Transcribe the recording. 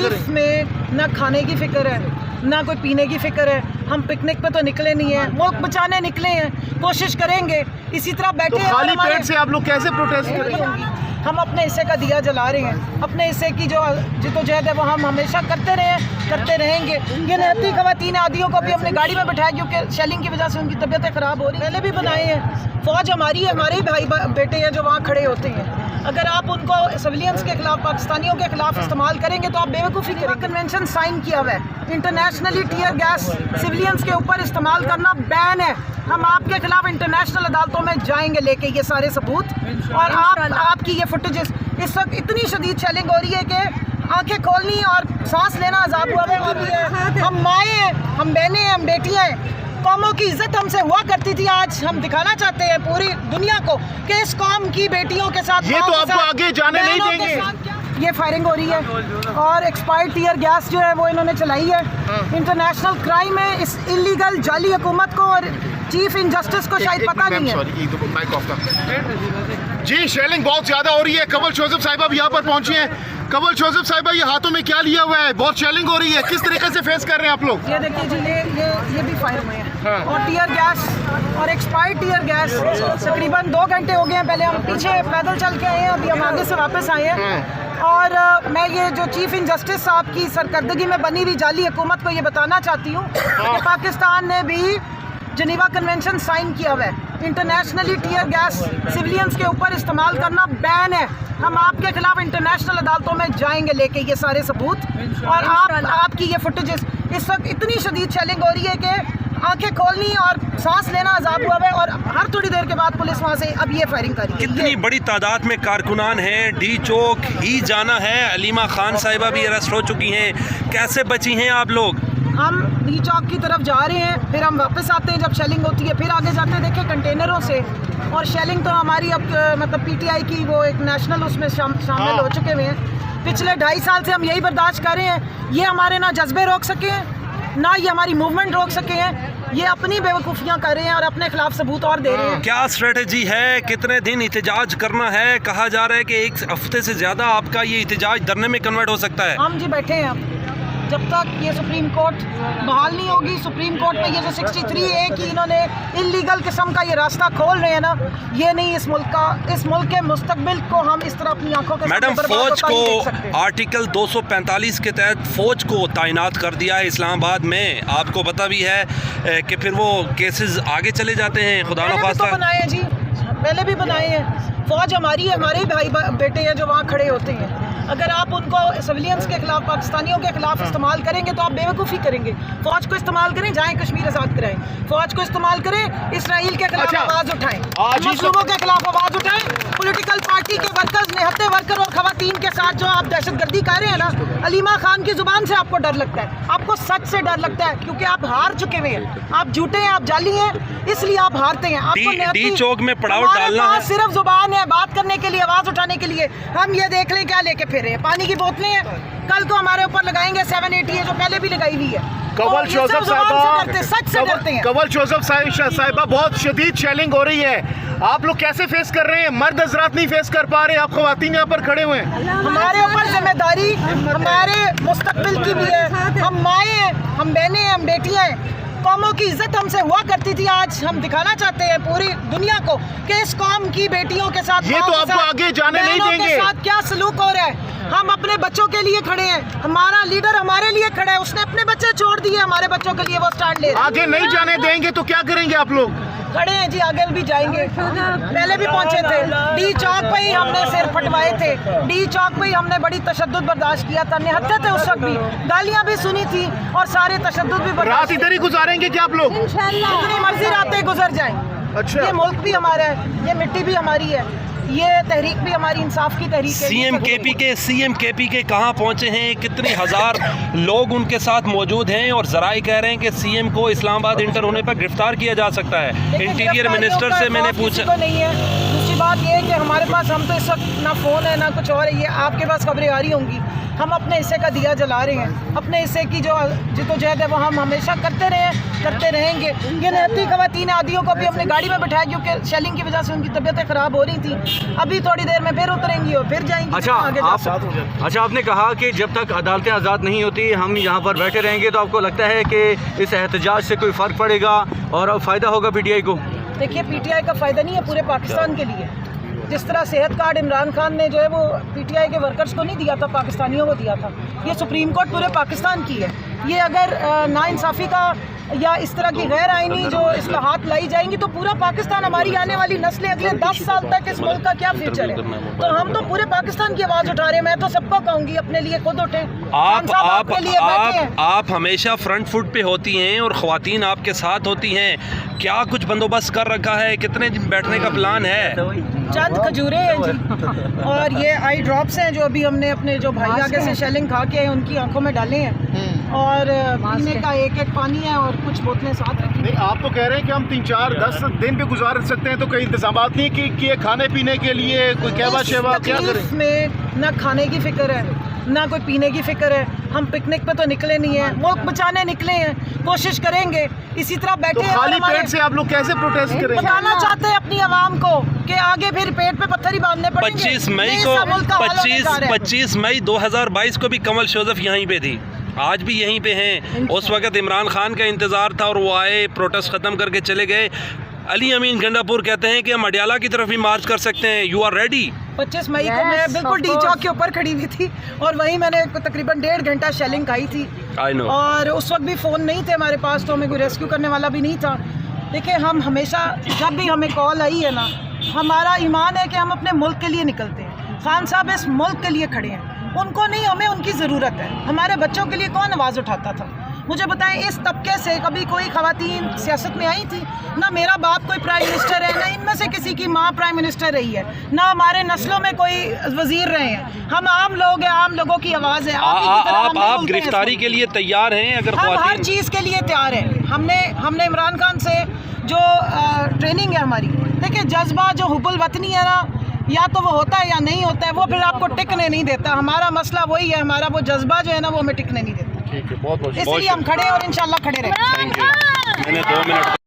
तकलीफ में ना खाने की फिक्र है ना कोई पीने की फिक्र है। हम पिकनिक पे तो निकले नहीं है, मुल्क बचाने निकले हैं, कोशिश करेंगे। इसी तरह बैठे तो खाली पेट से आप लोग कैसे प्रोटेस्ट करेंगे? हम अपने हिस्से का दिया जला रहे हैं, अपने हिस्से की जो जिद्दोजहद है वो हम हमेशा करते रहे हैं, करते रहेंगे। ये नहती खवातीन आदियों को भी अपने गाड़ी में बिठाया क्योंकि शेलिंग की वजह से उनकी तबीयतें ख़राब हो रही है। पहले भी बनाए हैं, फ़ौज हमारी है, हमारे ही भाई बेटे हैं जो वहाँ खड़े होते हैं। अगर आप उनको सिविलियंस के खिलाफ, पाकिस्तानियों के खिलाफ इस्तेमाल करेंगे तो आप बेवकूफ़ी करेंगे। कन्वेंशन साइन किया हुआ है, इंटरनेशनली टीयर गैस सिविलियंस के ऊपर इस्तेमाल करना बैन है। हम आपके खिलाफ इंटरनेशनल अदालतों में जाएंगे लेके ये सारे सबूत, और आपकी ये फुटेजेस। इस वक्त इतनी शदीद शेलिंग हो रही है कि आंखें खोलनी और सांस लेना अजाब हुआ है। हम माएँ हैं, हम बहनें हैं, हम बेटियाँ हैं। कौमों की इज्जत हमसे हुआ करती थी, आज हम दिखाना चाहते हैं पूरी दुनिया को कि इस कौम की बेटियों के साथ, ये तो आपको आगे जाने नहीं देंगे। ये फायरिंग हो रही है और एक्सपायर्ड टीयर गैस जो है वो इन्होंने चलाई है। इंटरनेशनल क्राइम है। इस इलीगल जाली हुकूमत को और चीफ इंजस्टिस को शायद पता नहीं है। जी, शेलिंग बहुत ज्यादा हो रही है। कंवल जोसेफ साहिबा भी यहाँ पर पहुंची हैं। कंवल जोसेफ साहिबा, ये हाथों में क्या लिया हुआ है? बहुत शेलिंग हो रही है, किस तरीके से फेस कर रहे हैं आप लोग? ये देखिए जी, ये भी फायर हुए हैं और टीयर गैस और एक्सपायर्ड टीयर गैस तकरीबन 2 घंटे हो गए हैं। पहले हम पीछे पैदल चल के आए हैं, अभी हम आगे से वापस आए हैं। और मैं ये जो चीफ इंजस्टिस साहब की सरकर्दगी में बनी हुई जाली हुकूमत को ये बताना चाहती हूँ कि पाकिस्तान ने भी जनीवा कन्वेंशन साइन किया हुआ है। इंटरनेशनली टीयर गैस सिविलियंस के ऊपर इस्तेमाल करना बैन है। हम आपके खिलाफ इंटरनेशनल अदालतों में जाएंगे लेके ये सारे सबूत, और आपकी ये फुटेजेस। इस वक्त इतनी शदीद शेलिंग हो रही है कि आंखें खोलनी और सांस लेना अजाब हुआ है, और हर थोड़ी देर के बाद पुलिस वहाँ से अब ये फायरिंग कर रही है। कितनी बड़ी तादाद में कारकुनान हैं। डी चौक ही जाना है, अलीमा खान साहिबा भी अरेस्ट हो चुकी हैं। कैसे बची हैं आप लोग? हम डी चौक की तरफ जा रहे हैं, फिर हम वापस आते हैं जब शेलिंग होती है, फिर आगे जाते हैं देखें कंटेनरों से। और शेलिंग तो हमारी अब मतलब पीटीआई की वो एक नेशनल उसमें शामिल हो चुके हुए हैं। पिछले 2.5 साल से हम यही बर्दाश्त कर रहे हैं। ये हमारे ना जज्बे रोक सके हैं, ना ये हमारी मूवमेंट रोक सके हैं। ये अपनी बेवकूफ़ियाँ कर रहे हैं और अपने खिलाफ सबूत और दे रहे हैं। क्या स्ट्रेटजी है? कितने दिन एहतजाज करना है? कहा जा रहा है कि 1 हफ्ते से ज़्यादा आपका ये एहतजाज धरने में कन्वर्ट हो सकता है। हम जी बैठे हैं अब, जब तक ये सुप्रीम कोर्ट बहाल नहीं होगी। सुप्रीम कोर्ट में ये जो 63A की इन्होंने इलीगल किस्म का ये रास्ता खोल रहे हैं ना, ये नहीं इस मुल्क के मुस्तकबिल को हम इस तरह अपनी आंखों के मैडम, फौज को आर्टिकल 245 के तहत फौज को तैनात कर दिया है इस्लामाबाद में। आपको पता भी है कि फिर वो केसेस आगे चले जाते हैं। खुदा न खास्ता बनाए हैं जी, पहले भी बनाए हैं। फौज हमारी है, हमारे ही भाई बेटे हैं जो वहाँ खड़े होते हैं। अगर आप उनको सिविलियंस के खिलाफ, पाकिस्तानियों के खिलाफ इस्तेमाल करेंगे तो आप बेवकूफ़ी करेंगे। फ़ौज को इस्तेमाल करें, जाएं कश्मीर आज़ाद कराएं। फ़ौज को इस्तेमाल करें, इसराइल के खिलाफ आवाज़ उठाएं, मजलूमों के खिलाफ आवाज़ उठाएं। पॉलिटिकल पार्टी के वर्कर्स, निहत्ते वर्कर और खवातीन के साथ जो आप दहशतगर्दी कर रहे हैं ना, अलीमा खान की ज़ुबान से आपको डर लगता है, आपको सच से डर लगता है, क्योंकि आप हार चुके हुए हैं। आप झूठे हैं, आप जाली हैं, इसलिए आप हारते हैं। आपको डी चौक में पड़ाव डालना है, सिर्फ ज़ुबान है बात करने के लिए, आवाज़ उठाने के लिए। हम ये देख लें क्या लेके फिर रहे हैं, पानी की बोतलें हैं, कल को हमारे ऊपर लगाएंगे 780 जो पहले भी लगाई हुई है। कंवल जोसेफ साहिबा, सच से डरते हैं। कंवल जोसेफ साहिबा, बहुत शदीद शेलिंग हो रही है। आप लोग कैसे फेस कर रहे हैं? मर्द हजरात नहीं फेस कर पा रहे, आप खवातीन यहाँ पर खड़े हुए हैं। हमारे ऊपर जिम्मेदारी हमारे मुस्तकबिल की भी है। हम माएँ हैं, हम बहनें हैं, हम बेटियाँ हैं। कौमों की इज्जत हमसे हुआ करती थी, आज हम दिखाना चाहते हैं पूरी दुनिया को कि इस कौम की बेटियों के साथ, ये तो आपको आगे जाने नहीं देंगे। के साथ क्या सलूक हो रहा है। हम अपने बच्चों के लिए खड़े हैं, हमारा लीडर हमारे लिए खड़ा है, उसने अपने बच्चे छोड़ दिए, हमारे बच्चों के लिए वो स्टैंड ले रहे हैं। आगे नहीं जाने देंगे तो क्या करेंगे आप लोग? खड़े हैं जी, आगे भी जाएंगे। पहले भी पहुंचे थे, डी चौक पे ही हमने सिर फटवाए थे, डी चौक पे ही हमने बड़ी तशद्दुद बर्दाश्त किया था। निहत्ते थे उस वक्त भी, गालियां भी सुनी थी और सारे तशद्दुद भी बर्दाश्त। रात इधर ही गुजारेंगे क्या आप लोग? जितनी मर्जी रातें गुजर जाएं। अच्छा, ये मुल्क भी हमारा है, ये मिट्टी भी हमारी है, ये तहरीक भी हमारी इंसाफ की तहरीक है। सीएम केपी के कहाँ पहुँचे हैं? कितने हजार लोग उनके साथ मौजूद हैं और जराए कह रहे हैं कि सीएम को इस्लामाबाद इंटर होने पर गिरफ्तार किया जा सकता है। इंटीरियर मिनिस्टर से मैंने पूछा, नहीं है। दूसरी बात ये है कि हमारे पास, हम तो इस वक्त ना फ़ोन है ना कुछ और है, ये आपके पास खबरें आ रही होंगी। हम अपने हिस्से का दिया जला रहे हैं। अपने हिस्से की जो जिद्दोजहद है वो हम हमेशा करते रहे हैं, करते रहेंगे। ये निहत्ती ख़वातीन आदियों को भी अपने गाड़ी में बिठाया क्योंकि शेलिंग की वजह से उनकी तबीयतें ख़राब हो रही थी। अभी थोड़ी देर में फिर उतरेंगी और फिर जाएंगी। अच्छा, आपने कहा कि जब तक अदालतें आज़ाद नहीं होती हम यहाँ पर बैठे रहेंगे, तो आपको लगता है कि इस एहतजाज से कोई फ़र्क पड़ेगा और फ़ायदा होगा पीटीआई को? देखिए, पीटीआई का फ़ायदा नहीं है, पूरे पाकिस्तान के लिए। जिस तरह सेहत कार्ड इमरान खान ने जो है वो पीटीआई के वर्कर्स को नहीं दिया था, पाकिस्तानियों को दिया था। ये सुप्रीम कोर्ट पूरे पाकिस्तान की है। ये अगर नाइंसाफ़ी का या इस तरह की गैर आइनी जो इस्लाहात लाई जाएंगी तो पूरा पाकिस्तान, हमारी आने वाली नस्लें अगले 10 साल तक इस मुल्क का क्या फ्यूचर है। तो हम तो पूरे पाकिस्तान की आवाज़ उठा रहे हैं। मैं तो सबको कहूँगी अपने लिए खुद उठें। आप हमेशा फ्रंट फुट पे होती हैं और ख़वातीन आपके साथ होती हैं। क्या कुछ बंदोबस्त कर रखा है? कितने दिन बैठने का प्लान है? चंद खजूरें हैं जी, और ये आई ड्रॉप्स हैं जो अभी हमने अपने जो भाई आगे से शेलिंग खा के उनकी आंखों में डाले हैं, और पीने का एक पानी है और कुछ बोतलें साथ रखी। नहीं, आप तो कह रहे हैं कि हम 3, 4, 10 दिन भी गुजार सकते हैं, तो कई इंतजाम नहीं कि खाने पीने के लिए कोई कहवा शेवा क्या करें? में ना खाने की फिक्र है, ना कोई पीने की फिक्र है। हम पिकनिक पे तो निकले नहीं है, मुल्क बचाने निकले हैं। कोशिश करेंगे इसी तरह बैठे तो खाली पेट से आप लोग कैसे प्रोटेस्ट करेंगे? बताना चाहते हैं अपनी आवाम को कि आगे फिर पेट पे पत्थर ही बांधने पड़ेंगे। 25 मई 2022 को भी कमल शोजफ यहीं पे थी, आज भी यहीं पे हैं। उस वक्त इमरान खान का इंतज़ार था और वो आए, प्रोटेस्ट ख़त्म करके चले गए। अली अमीन गंडापुर कहते हैं कि हम अडियाला की तरफ भी मार्च कर सकते हैं। You are ready? 25 मई को मैं बिल्कुल डी चौक के ऊपर खड़ी हुई थी और वहीं मैंने तकरीबन 1.5 घंटा शेलिंग खाई थी। I know. और उस वक्त भी फ़ोन नहीं थे हमारे पास, तो हमें कोई रेस्क्यू करने वाला भी नहीं था। देखिए, हम हमेशा जब भी हमें कॉल आई है ना, हमारा ईमान है कि हम अपने मुल्क के लिए निकलते हैं। खान साहब इस मुल्क के लिए खड़े हैं, उनको नहीं, हमें उनकी ज़रूरत है। हमारे बच्चों के लिए कौन आवाज़ उठाता था? मुझे बताएं, इस तबके से कभी कोई ख़वातीन सियासत में आई थी? ना मेरा बाप कोई प्राइम मिनिस्टर है, ना इनमें से किसी की माँ प्राइम मिनिस्टर रही है, ना हमारे नस्लों में कोई वजीर रहे हैं। हम आम लोग हैं, आम लोगों की आवाज़ है। आप गिरफ्तारी के लिए तैयार हैं? अगर हम हर चीज़ के लिए तैयार हैं। हमने इमरान खान से जो ट्रेनिंग है हमारी, देखिए जज्बा जो हुब्बुल वतनी है ना, या तो वो होता है या नहीं होता है, वो फिर आपको टिकने नहीं देता। हमारा मसला वही है, हमारा वो जज्बा जो है ना वो हमें टिकने नहीं देता। ठीक है, बहुत इसलिए हम खड़े और इंशाल्लाह खड़े रहेंगे। मैंने 2 मिनट